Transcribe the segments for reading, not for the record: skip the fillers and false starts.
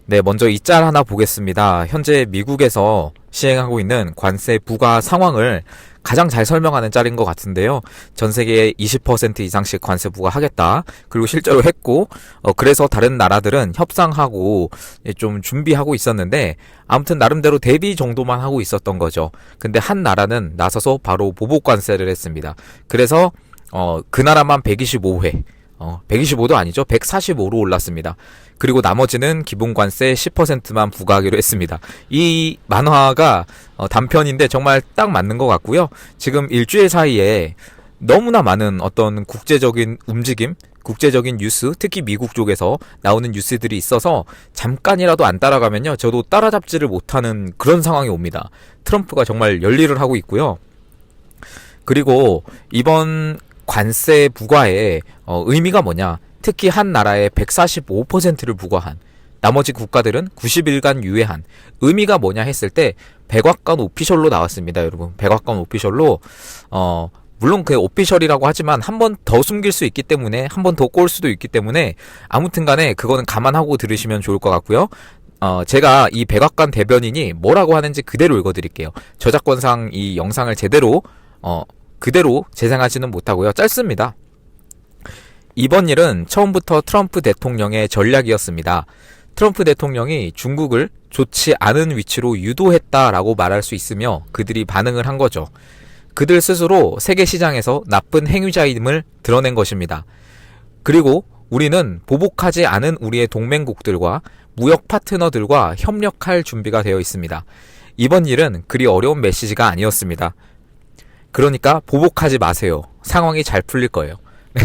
네, 먼저 이 짤 하나 보겠습니다. 현재 미국에서 시행하고 있는 관세 부과 상황을 가장 잘 설명하는 짤인 것 같은데요. 전 세계에 20% 이상씩 관세 부과하겠다. 그리고 실제로 했고, 그래서 다른 나라들은 협상하고 좀 준비하고 있었는데, 아무튼 나름대로 대비 정도만 하고 있었던 거죠. 근데 한 나라는 나서서 바로 보복 관세를 했습니다. 그래서 그 나라만 125회, 125도 아니죠. 145로 올랐습니다. 그리고 나머지는 기본관세 10%만 부과하기로 했습니다. 이 만화가 단편인데 정말 딱 맞는 것 같고요. 지금 일주일 사이에 너무나 많은 어떤 국제적인 움직임, 국제적인 뉴스, 특히 미국 쪽에서 나오는 뉴스들이 있어서 잠깐이라도 안 따라가면요, 저도 따라잡지를 못하는 그런 상황이 옵니다. 트럼프가 정말 열일을 하고 있고요. 그리고 이번 관세 부과의 의미가 뭐냐? 특히 한 나라에 145%를 부과한, 나머지 국가들은 90일간 유예한, 의미가 뭐냐 했을 때 백악관 오피셜로 나왔습니다. 여러분, 백악관 오피셜로 물론 그 오피셜이라고 하지만 한 번 더 숨길 수 있기 때문에, 한 번 더 꼬을 수도 있기 때문에, 아무튼 간에 그거는 감안하고 들으시면 좋을 것 같고요. 제가 이 백악관 대변인이 뭐라고 하는지 그대로 읽어드릴게요. 저작권상 이 영상을 제대로 그대로 재생하지는 못하고요. 짧습니다. 이번 일은 처음부터 트럼프 대통령의 전략이었습니다. 트럼프 대통령이 중국을 좋지 않은 위치로 유도했다라고 말할 수 있으며 그들이 반응을 한 거죠. 그들 스스로 세계 시장에서 나쁜 행위자임을 드러낸 것입니다. 그리고 우리는 보복하지 않은 우리의 동맹국들과 무역 파트너들과 협력할 준비가 되어 있습니다. 이번 일은 그리 어려운 메시지가 아니었습니다. 그러니까 보복하지 마세요. 상황이 잘 풀릴 거예요.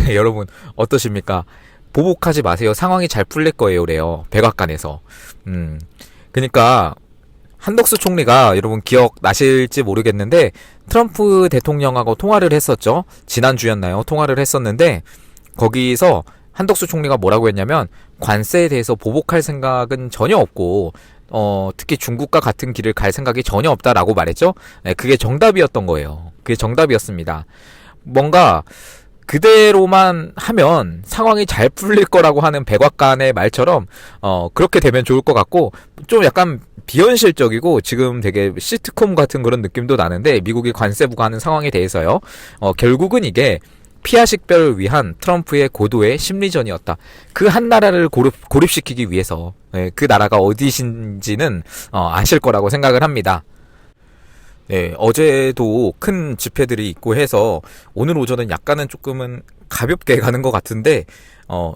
여러분 어떠십니까? 보복하지 마세요. 상황이 잘 풀릴 거예요. 그래요. 백악관에서. 그러니까 한덕수 총리가, 여러분 기억나실지 모르겠는데, 트럼프 대통령하고 통화를 했었죠. 지난주였나요? 통화를 했었는데, 거기서 한덕수 총리가 뭐라고 했냐면, 관세에 대해서 보복할 생각은 전혀 없고, 특히 중국과 같은 길을 갈 생각이 전혀 없다라고 말했죠. 네, 그게 정답이었던 거예요. 그게 정답이었습니다. 뭔가 그대로만 하면 상황이 잘 풀릴 거라고 하는 백악관의 말처럼 그렇게 되면 좋을 것 같고, 좀 약간 비현실적이고 지금 되게 시트콤 같은 그런 느낌도 나는데, 미국이 관세 부과하는 상황에 대해서요. 결국은 이게 피아식별을 위한 트럼프의 고도의 심리전이었다. 그 한 나라를 고립시키기 위해서. 그 나라가 어디신지는 아실 거라고 생각을 합니다. 네, 어제도 큰 집회들이 있고 해서 오늘 오전은 약간은 조금은 가볍게 가는 것 같은데,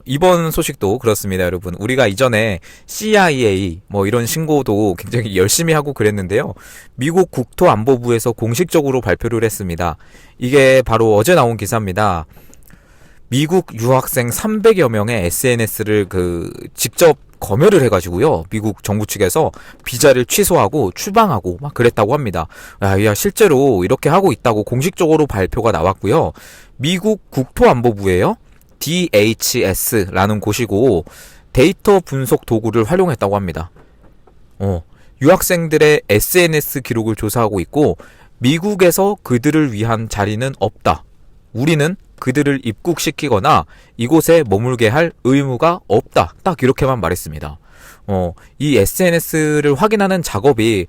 이번 소식도 그렇습니다, 여러분. 우리가 이전에 CIA 뭐 이런 신고도 굉장히 열심히 하고 그랬는데요. 미국 국토안보부에서 공식적으로 발표를 했습니다. 이게 바로 어제 나온 기사입니다. 미국 유학생 300여 명의 SNS를 직접 검열을 해가지고요. 미국 정부 측에서 비자를 취소하고 추방하고 막 그랬다고 합니다. 야, 실제로 이렇게 하고 있다고 공식적으로 발표가 나왔고요. 미국 국토안보부예요. DHS라는 곳이고 데이터 분석 도구를 활용했다고 합니다. 유학생들의 SNS 기록을 조사하고 있고, 미국에서 그들을 위한 자리는 없다. 우리는 그들을 입국시키거나 이곳에 머물게 할 의무가 없다. 딱 이렇게만 말했습니다. 이 SNS를 확인하는 작업이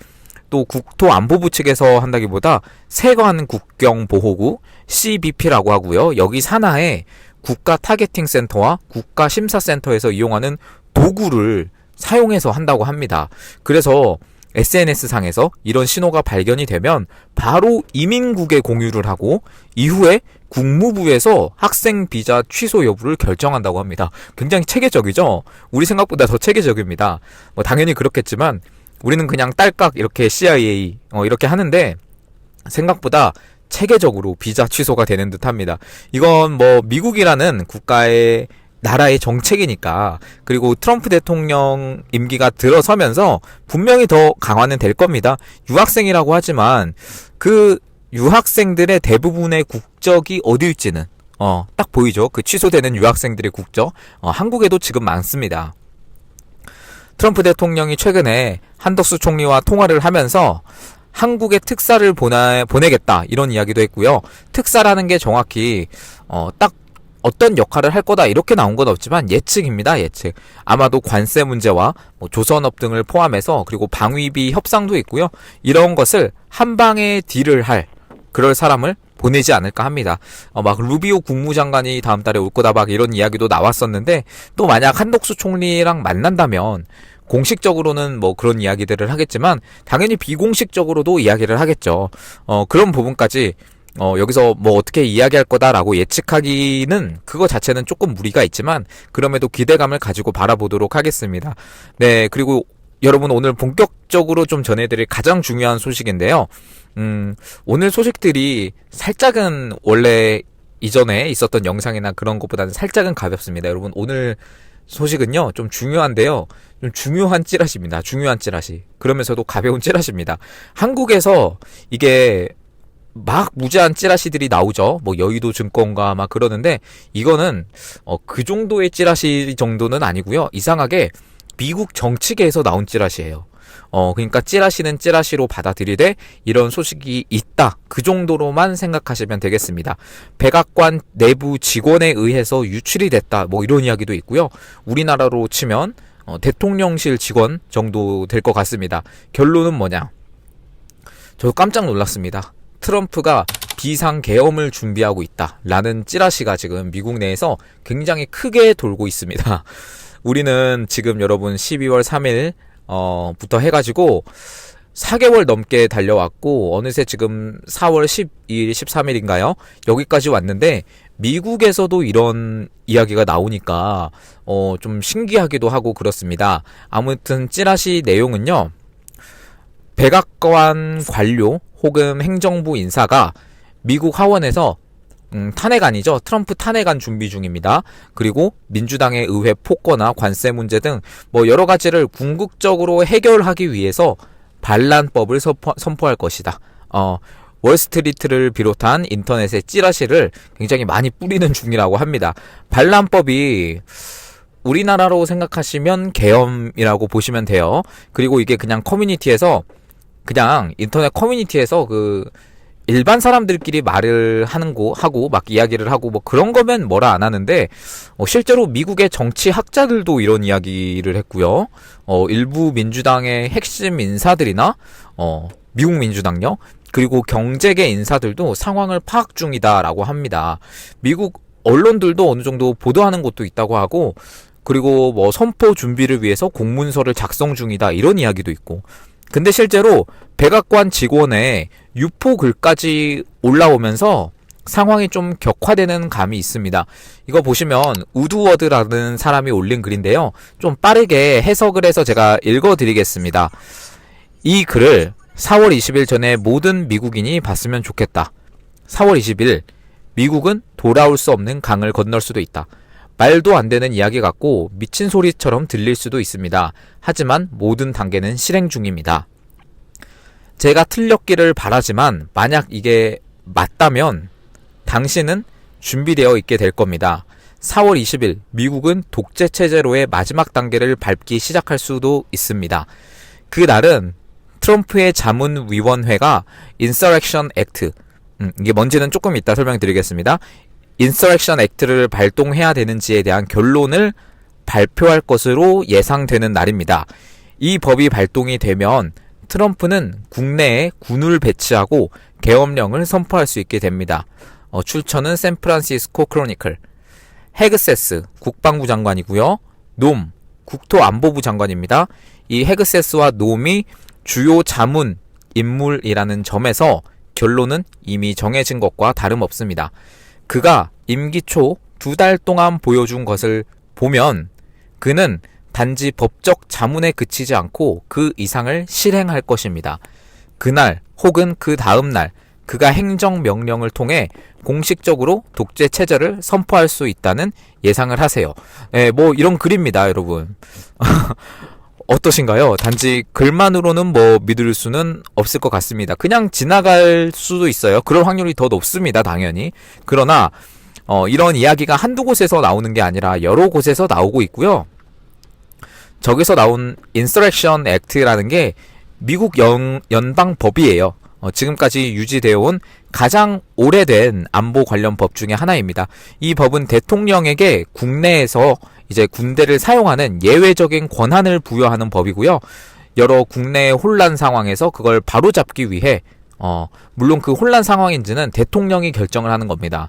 또 국토안보부 측에서 한다기보다 세관 국경보호구 CBP라고 하고요. 여기 산하에 국가 타겟팅 센터와 국가 심사센터에서 이용하는 도구를 사용해서 한다고 합니다. 그래서 SNS상에서 이런 신호가 발견이 되면 바로 이민국에 공유를 하고 이후에 국무부에서 학생 비자 취소 여부를 결정한다고 합니다. 굉장히 체계적이죠? 우리 생각보다 더 체계적입니다. 당연히 그렇겠지만 우리는 그냥 딸깍 이렇게 CIA 이렇게 하는데, 생각보다 체계적으로 비자 취소가 되는 듯 합니다. 이건 미국이라는 국가의 나라의 정책이니까, 그리고 트럼프 대통령 임기가 들어서면서 분명히 더 강화는 될 겁니다. 유학생이라고 하지만 그 유학생들의 대부분의 국적이 어디일지는 딱 보이죠. 그 취소되는 유학생들의 국적, 한국에도 지금 많습니다. 트럼프 대통령이 최근에 한덕수 총리와 통화를 하면서 한국에 특사를 보내겠다 이런 이야기도 했고요. 특사라는 게 정확히 딱 어떤 역할을 할 거다 이렇게 나온 건 없지만 예측입니다. 예측. 아마도 관세 문제와 뭐 조선업 등을 포함해서 그리고 방위비 협상도 있고요. 이런 것을 한 방에 딜을 할 그럴 사람을 보내지 않을까 합니다. 막 루비오 국무장관이 다음 달에 올 거다 막 이런 이야기도 나왔었는데 또 만약 한덕수 총리랑 만난다면 공식적으로는 뭐 그런 이야기들을 하겠지만 당연히 비공식적으로도 이야기를 하겠죠. 그런 부분까지 여기서 뭐 어떻게 이야기할 거다라고 예측하기는 그거 자체는 조금 무리가 있지만 그럼에도 기대감을 가지고 바라보도록 하겠습니다. 네, 그리고 여러분 오늘 본격적으로 좀 전해드릴 가장 중요한 소식인데요. 오늘 소식들이 살짝은 원래 이전에 있었던 영상이나 그런 것보다는 살짝은 가볍습니다. 여러분 오늘 소식은요 좀 중요한데요. 좀 중요한 찌라시입니다. 중요한 찌라시. 그러면서도 가벼운 찌라시입니다. 한국에서 이게 막 무제한 찌라시들이 나오죠. 뭐 여의도 증권가 막 그러는데 이거는 그 정도의 찌라시 정도는 아니고요. 이상하게 미국 정치계에서 나온 찌라시예요. 그러니까 찌라시는 찌라시로 받아들이되 이런 소식이 있다. 그 정도로만 생각하시면 되겠습니다. 백악관 내부 직원에 의해서 유출이 됐다. 뭐 이런 이야기도 있고요. 우리나라로 치면 대통령실 직원 정도 될 것 같습니다. 결론은 뭐냐? 저 깜짝 놀랐습니다. 트럼프가 비상계엄을 준비하고 있다 라는 찌라시가 지금 미국 내에서 굉장히 크게 돌고 있습니다. 우리는 지금 여러분 12월 3일 부터 해가지고 4개월 넘게 달려왔고 어느새 지금 4월 12일, 13일인가요? 여기까지 왔는데 미국에서도 이런 이야기가 나오니까 좀 신기하기도 하고 그렇습니다. 아무튼 찌라시 내용은요. 백악관 관료 혹은 행정부 인사가 미국 하원에서 탄핵안이죠. 트럼프 탄핵안 준비 중입니다. 그리고 민주당의 의회 폭거나 관세 문제 등 뭐 여러 가지를 궁극적으로 해결하기 위해서 반란법을 선포할 것이다. 월스트리트를 비롯한 인터넷의 찌라시를 굉장히 많이 뿌리는 중이라고 합니다. 반란법이 우리나라로 생각하시면 계엄이라고 보시면 돼요. 그리고 이게 그냥 커뮤니티에서 그냥 인터넷 커뮤니티에서 그 일반 사람들끼리 말을 하는 거 하고 막 이야기를 하고 뭐 그런 거면 뭐라 안 하는데 실제로 미국의 정치학자들도 이런 이야기를 했고요. 일부 민주당의 핵심 인사들이나 미국 민주당요. 그리고 경제계 인사들도 상황을 파악 중이다라고 합니다. 미국 언론들도 어느 정도 보도하는 곳도 있다고 하고 그리고 뭐 선포 준비를 위해서 공문서를 작성 중이다 이런 이야기도 있고 근데 실제로 백악관 직원의 유포 글까지 올라오면서 상황이 좀 격화되는 감이 있습니다. 이거 보시면 우드워드라는 사람이 올린 글인데요. 좀 빠르게 해석을 해서 제가 읽어드리겠습니다. 이 글을 4월 20일 전에 모든 미국인이 봤으면 좋겠다. 4월 20일 미국은 돌아올 수 없는 강을 건널 수도 있다. 말도 안 되는 이야기 같고 미친 소리처럼 들릴 수도 있습니다. 하지만 모든 단계는 실행 중입니다. 제가 틀렸기를 바라지만 만약 이게 맞다면 당신은 준비되어 있게 될 겁니다. 4월 20일 미국은 독재 체제로의 마지막 단계를 밟기 시작할 수도 있습니다. 그날은 트럼프의 자문위원회가 Insurrection Act, 이게 뭔지는 조금 이따 설명드리겠습니다. Insurrection Act를 발동해야 되는지에 대한 결론을 발표할 것으로 예상되는 날입니다. 이 법이 발동이 되면 트럼프는 국내에 군을 배치하고 계엄령을 선포할 수 있게 됩니다. 출처는 샌프란시스코 크로니클. 헤그세스 국방부 장관이고요. 놈 국토안보부 장관입니다. 이 헤그세스와 놈이 주요 자문 인물이라는 점에서 결론은 이미 정해진 것과 다름없습니다. 그가 임기 초 2달 동안 보여준 것을 보면 그는 단지 법적 자문에 그치지 않고 그 이상을 실행할 것입니다. 그날 혹은 그 다음 날 그가 행정명령을 통해 공식적으로 독재 체제를 선포할 수 있다는 예상을 하세요. 뭐 이런 글입니다, 여러분. 어떠신가요? 단지 글만으로는 뭐 믿을 수는 없을 것 같습니다. 그냥 지나갈 수도 있어요. 그럴 확률이 더 높습니다, 당연히. 그러나 이런 이야기가 한두 곳에서 나오는 게 아니라 여러 곳에서 나오고 있고요. 저기서 나온 Insurrection Act라는 게 미국 연방법이에요. 지금까지 유지되어 온 가장 오래된 안보 관련 법 중에 하나입니다. 이 법은 대통령에게 국내에서 이제 군대를 사용하는 예외적인 권한을 부여하는 법이고요. 여러 국내 혼란 상황에서 그걸 바로잡기 위해 물론 그 혼란 상황인지는 대통령이 결정을 하는 겁니다.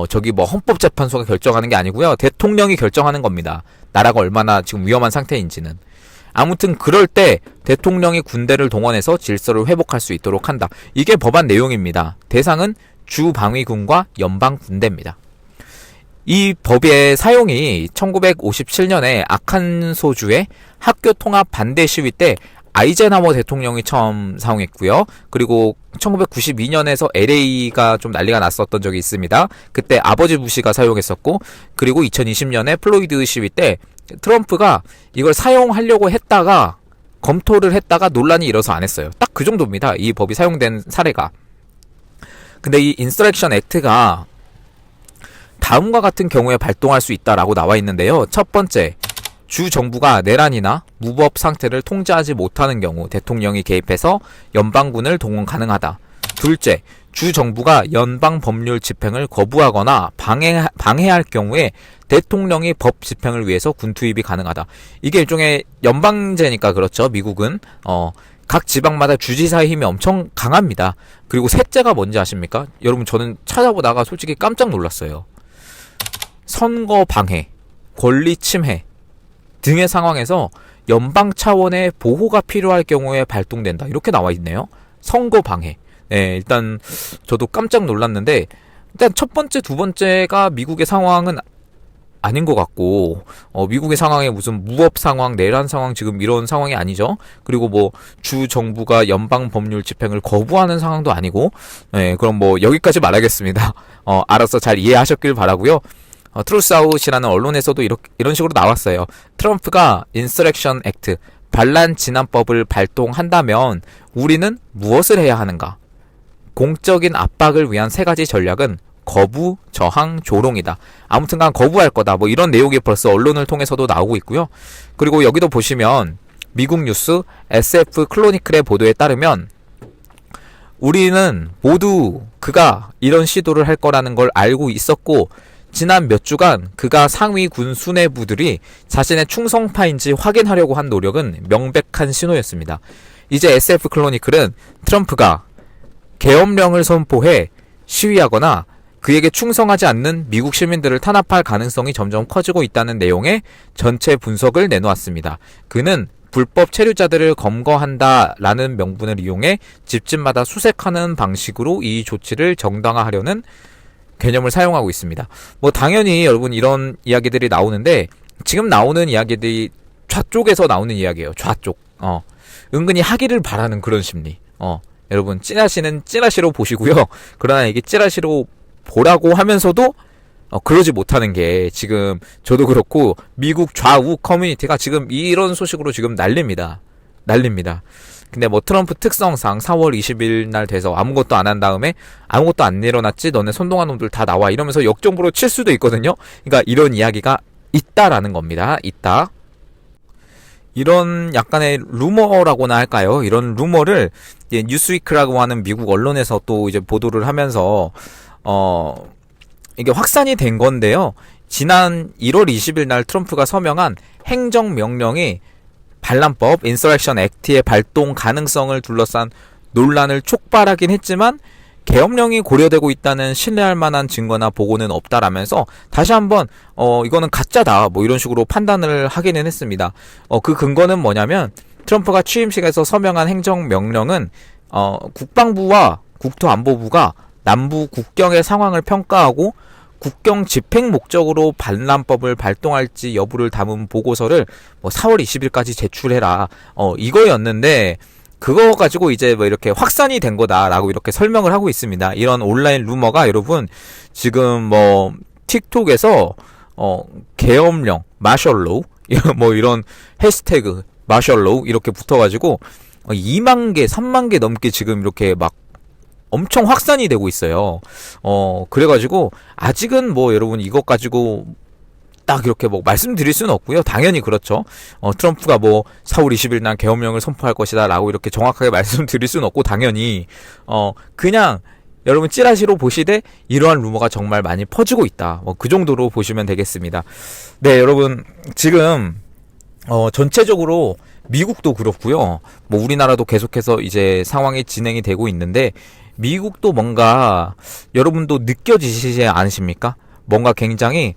저기 뭐 헌법재판소가 결정하는 게 아니고요. 대통령이 결정하는 겁니다. 나라가 얼마나 지금 위험한 상태인지는. 아무튼 그럴 때 대통령이 군대를 동원해서 질서를 회복할 수 있도록 한다. 이게 법안 내용입니다. 대상은 주방위군과 연방군대입니다. 이 법의 사용이 1957년에 아칸소주의 학교 통합 반대 시위 때 아이젠하워 대통령이 처음 사용했고요. 그리고 1992년에서 LA가 좀 난리가 났었던 적이 있습니다. 그때 아버지 부시가 사용했었고, 그리고 2020년에 플로이드 시위 때 트럼프가 이걸 사용하려고 했다가 검토를 했다가 논란이 일어서 안 했어요. 딱 그 정도입니다. 이 법이 사용된 사례가. 근데 이 인서렉션 액트가 다음과 같은 경우에 발동할 수 있다라고 나와 있는데요. 첫 번째, 주 정부가 내란이나 무법 상태를 통제하지 못하는 경우 대통령이 개입해서 연방군을 동원 가능하다. 둘째, 주 정부가 연방 법률 집행을 거부하거나 방해할 경우에 대통령이 법 집행을 위해서 군 투입이 가능하다. 이게 일종의 연방제니까 그렇죠. 미국은 각 지방마다 주지사의 힘이 엄청 강합니다. 그리고 셋째가 뭔지 아십니까? 여러분, 저는 찾아보다가 솔직히 깜짝 놀랐어요. 선거 방해, 권리 침해 등의 상황에서 연방 차원의 보호가 필요할 경우에 발동된다. 이렇게 나와 있네요. 선거 방해. 네, 일단 저도 깜짝 놀랐는데, 일단 첫 번째, 두 번째가 미국의 상황은 아닌 것 같고, 미국의 상황에 무슨 무법 상황, 내란 상황, 지금 이런 상황이 아니죠. 그리고 뭐 주 정부가 연방 법률 집행을 거부하는 상황도 아니고, 네, 그럼 뭐 여기까지 말하겠습니다. 알아서 잘 이해하셨길 바라고요. 트루스아웃이라는 언론에서도 이런 식으로 나왔어요. 트럼프가 인서렉션 액트, 반란 진압법을 발동한다면 우리는 무엇을 해야 하는가? 공적인 압박을 위한 세 가지 전략은 거부, 저항, 조롱이다. 아무튼간 거부할 거다. 뭐 이런 내용이 벌써 언론을 통해서도 나오고 있고요. 그리고 여기도 보시면 미국 뉴스 SF 클로니클의 보도에 따르면 우리는 모두 그가 이런 시도를 할 거라는 걸 알고 있었고, 지난 몇 주간 그가 상위 군 수뇌부들이 자신의 충성파인지 확인하려고 한 노력은 명백한 신호였습니다. 이제 SF 클로니클은 트럼프가 계엄령을 선포해 시위하거나 그에게 충성하지 않는 미국 시민들을 탄압할 가능성이 점점 커지고 있다는 내용의 전체 분석을 내놓았습니다. 그는 불법 체류자들을 검거한다라는 명분을 이용해 집집마다 수색하는 방식으로 이 조치를 정당화하려는 개념을 사용하고 있습니다. 뭐 당연히 여러분 이런 이야기들이 나오는데, 지금 나오는 이야기들이 좌쪽에서 나오는 이야기예요. 좌쪽. 은근히 하기를 바라는 그런 심리. 여러분 찌라시는 찌라시로 보시고요. 그러나 이게 찌라시로 보라고 하면서도 그러지 못하는 게 지금 저도 그렇고 미국 좌우 커뮤니티가 지금 이런 소식으로 지금 난립니다. 근데 뭐 트럼프 특성상 4월 20일 날 돼서 아무것도 안 한 다음에 아무것도 안 일어났지, 너네 선동한 놈들 다 나와, 이러면서 역정부로 칠 수도 있거든요. 그러니까 이런 이야기가 있다라는 겁니다. 있다. 이런 약간의 루머라고나 할까요? 이런 루머를 뉴스위크라고 하는 미국 언론에서 또 이제 보도를 하면서 이게 확산이 된 건데요. 지난 1월 20일 날 트럼프가 서명한 행정명령이 반란법 인서렉션 액트의 발동 가능성을 둘러싼 논란을 촉발하긴 했지만 계엄령이 고려되고 있다는 신뢰할 만한 증거나 보고는 없다라면서 다시 한번 이거는 가짜다 뭐 이런 식으로 판단을 하기는 했습니다. 그 근거는 뭐냐면 트럼프가 취임식에서 서명한 행정명령은 국방부와 국토안보부가 남부 국경의 상황을 평가하고 국경 집행 목적으로 반란법을 발동할지 여부를 담은 보고서를 뭐 4월 20일까지 제출해라. 이거였는데 그거 가지고 이제 뭐 이렇게 확산이 된 거다라고 이렇게 설명을 하고 있습니다. 이런 온라인 루머가 여러분 지금 뭐 틱톡에서 계엄령, 마셜로우 뭐 이런 해시태그 마셜로우 이렇게 붙어가지고 2만 개, 3만 개 넘게 지금 이렇게 막 엄청 확산이 되고 있어요. 그래가지고 아직은 뭐 여러분 이것 가지고 딱 이렇게 뭐 말씀드릴 수는 없고요. 당연히 그렇죠. 트럼프가 뭐 4월 20일 날 계엄령을 선포할 것이다 라고 이렇게 정확하게 말씀드릴 수는 없고, 당연히 그냥 여러분 찌라시로 보시되 이러한 루머가 정말 많이 퍼지고 있다, 뭐 그 정도로 보시면 되겠습니다. 네, 여러분 지금 전체적으로 미국도 그렇고요. 뭐 우리나라도 계속해서 이제 상황이 진행이 되고 있는데, 미국도 뭔가 여러분도 느껴지시지 않으십니까? 뭔가 굉장히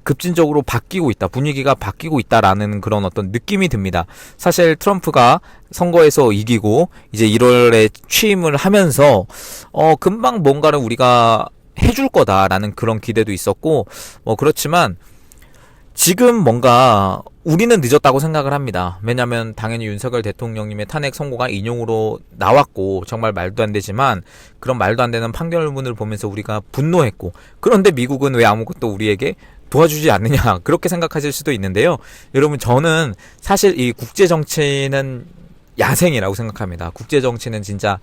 급진적으로 바뀌고 있다, 분위기가 바뀌고 있다라는 그런 어떤 느낌이 듭니다. 사실 트럼프가 선거에서 이기고 이제 1월에 취임을 하면서 금방 뭔가를 우리가 해줄 거다라는 그런 기대도 있었고, 그렇지만 지금 뭔가 우리는 늦었다고 생각을 합니다. 왜냐하면 당연히 윤석열 대통령님의 탄핵 선고가 인용으로 나왔고 정말 말도 안 되지만, 그런 말도 안 되는 판결문을 보면서 우리가 분노했고, 그런데 미국은 왜 아무것도 우리에게 도와주지 않느냐, 그렇게 생각하실 수도 있는데요. 여러분, 저는 사실 이 국제정치는 야생이라고 생각합니다. 국제정치는 진짜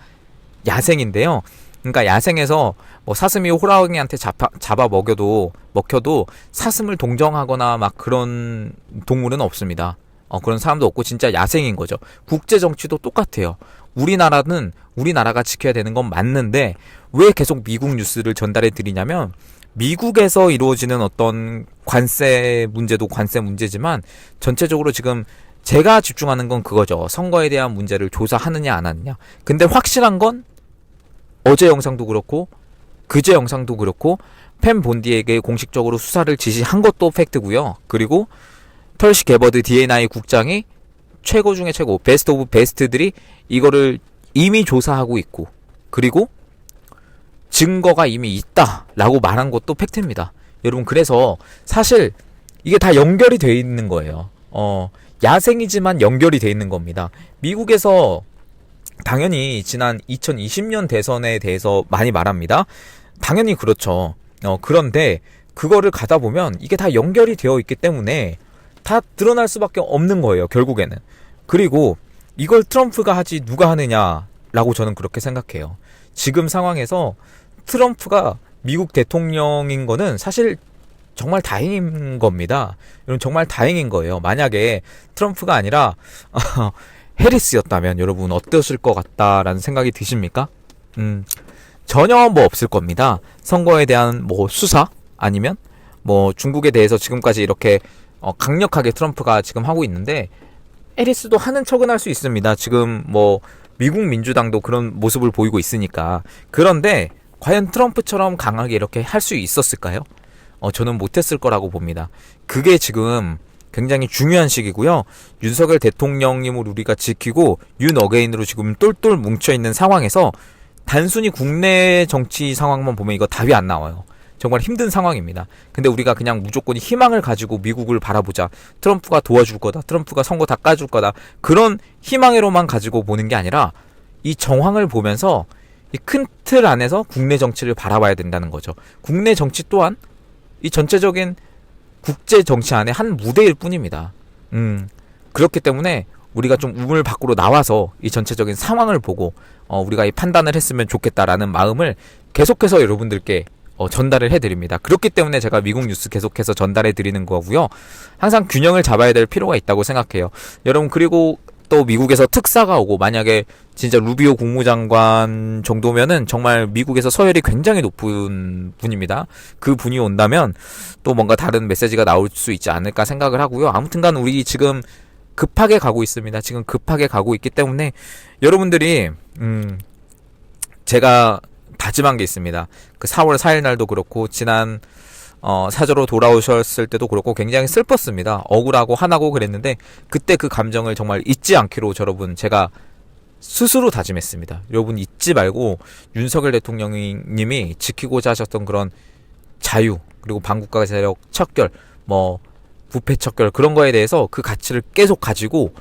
야생인데요. 그러니까 야생에서 뭐 사슴이 호랑이한테 잡아 먹혀도 사슴을 동정하거나 막 그런 동물은 없습니다. 그런 사람도 없고 진짜 야생인 거죠. 국제 정치도 똑같아요. 우리나라는 우리나라가 지켜야 되는 건 맞는데, 왜 계속 미국 뉴스를 전달해 드리냐면, 미국에서 이루어지는 어떤 관세 문제도 관세 문제지만, 전체적으로 지금 제가 집중하는 건 그거죠. 선거에 대한 문제를 조사하느냐 안 하느냐. 근데 확실한 건 어제 영상도 그렇고 그제 영상도 그렇고 펜 본디에게 공식적으로 수사를 지시한 것도 팩트고요. 그리고 털시 게버드 D&I 국장이 최고 중에 최고, 베스트 오브 베스트들이 이거를 이미 조사하고 있고, 그리고 증거가 이미 있다라고 말한 것도 팩트입니다. 여러분, 그래서 사실 이게 다 연결이 돼 있는 거예요. 야생이지만 연결이 돼 있는 겁니다. 미국에서 당연히 지난 2020년 대선에 대해서 많이 말합니다. 당연히 그렇죠. 그런데 그거를 가다 보면 이게 다 연결이 되어 있기 때문에 다 드러날 수밖에 없는 거예요, 결국에는. 그리고 이걸 트럼프가 하지 누가 하느냐라고 저는 그렇게 생각해요. 지금 상황에서 트럼프가 미국 대통령인 거는 사실 정말 다행인 겁니다. 여러분, 정말 다행인 거예요. 만약에 트럼프가 아니라 해리스였다면 여러분 어떠실 것 같다라는 생각이 드십니까? 전혀 뭐 없을 겁니다. 선거에 대한 뭐 수사, 아니면 뭐 중국에 대해서 지금까지 이렇게 강력하게 트럼프가 지금 하고 있는데, 해리스도 하는 척은 할 수 있습니다. 지금 뭐 미국 민주당도 그런 모습을 보이고 있으니까. 그런데 과연 트럼프처럼 강하게 이렇게 할 수 있었을까요? 저는 못했을 거라고 봅니다. 그게 지금 굉장히 중요한 시기고요. 윤석열 대통령님을 우리가 지키고 윤 어게인으로 지금 똘똘 뭉쳐있는 상황에서 단순히 국내 정치 상황만 보면 이거 답이 안 나와요. 정말 힘든 상황입니다. 근데 우리가 그냥 무조건 희망을 가지고 미국을 바라보자, 트럼프가 도와줄 거다, 트럼프가 선거 다 까줄 거다, 그런 희망으로만 가지고 보는 게 아니라 이 정황을 보면서 이 큰 틀 안에서 국내 정치를 바라봐야 된다는 거죠. 국내 정치 또한 이 전체적인 국제 정치 안에 한 무대일 뿐입니다. 그렇기 때문에 우리가 좀 우물 밖으로 나와서 이 전체적인 상황을 보고 우리가 이 판단을 했으면 좋겠다라는 마음을 계속해서 여러분들께 전달을 해드립니다. 그렇기 때문에 제가 미국 뉴스 계속해서 전달해드리는 거고요. 항상 균형을 잡아야 될 필요가 있다고 생각해요. 여러분, 그리고 또 미국에서 특사가 오고, 만약에 진짜 루비오 국무장관 정도면은 정말 미국에서 서열이 굉장히 높은 분입니다. 그 분이 온다면 또 뭔가 다른 메시지가 나올 수 있지 않을까 생각을 하고요. 아무튼간 우리 지금 급하게 가고 있습니다. 지금 급하게 가고 있기 때문에 여러분들이 제가 다짐한 게 있습니다. 그 4월 4일 날도 그렇고, 지난 사저로 돌아오셨을 때도 그렇고 굉장히 슬펐습니다. 억울하고 화나고 그랬는데, 그때 그 감정을 정말 잊지 않기로 여러분 제가 스스로 다짐했습니다. 여러분 잊지 말고 윤석열 대통령님이 지키고자 하셨던 그런 자유, 그리고 반국가 세력 척결, 뭐 부패 척결, 그런 거에 대해서 그 가치를 계속 가지고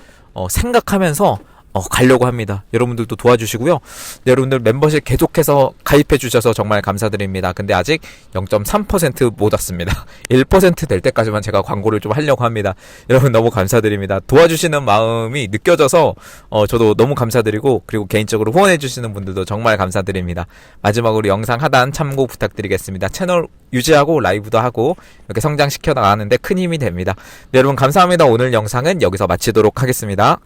생각하면서 가려고 합니다. 여러분들도 도와주시고요. 네, 여러분들 멤버십 계속해서 가입해 주셔서 정말 감사드립니다. 근데 아직 0.3% 못 왔습니다. 1% 될 때까지만 제가 광고를 좀 하려고 합니다. 여러분 너무 감사드립니다. 도와주시는 마음이 느껴져서 저도 너무 감사드리고, 그리고 개인적으로 후원해 주시는 분들도 정말 감사드립니다. 마지막으로 영상 하단 참고 부탁드리겠습니다. 채널 유지하고 라이브도 하고 이렇게 성장시켜 나가는데 큰 힘이 됩니다. 네, 여러분 감사합니다. 오늘 영상은 여기서 마치도록 하겠습니다.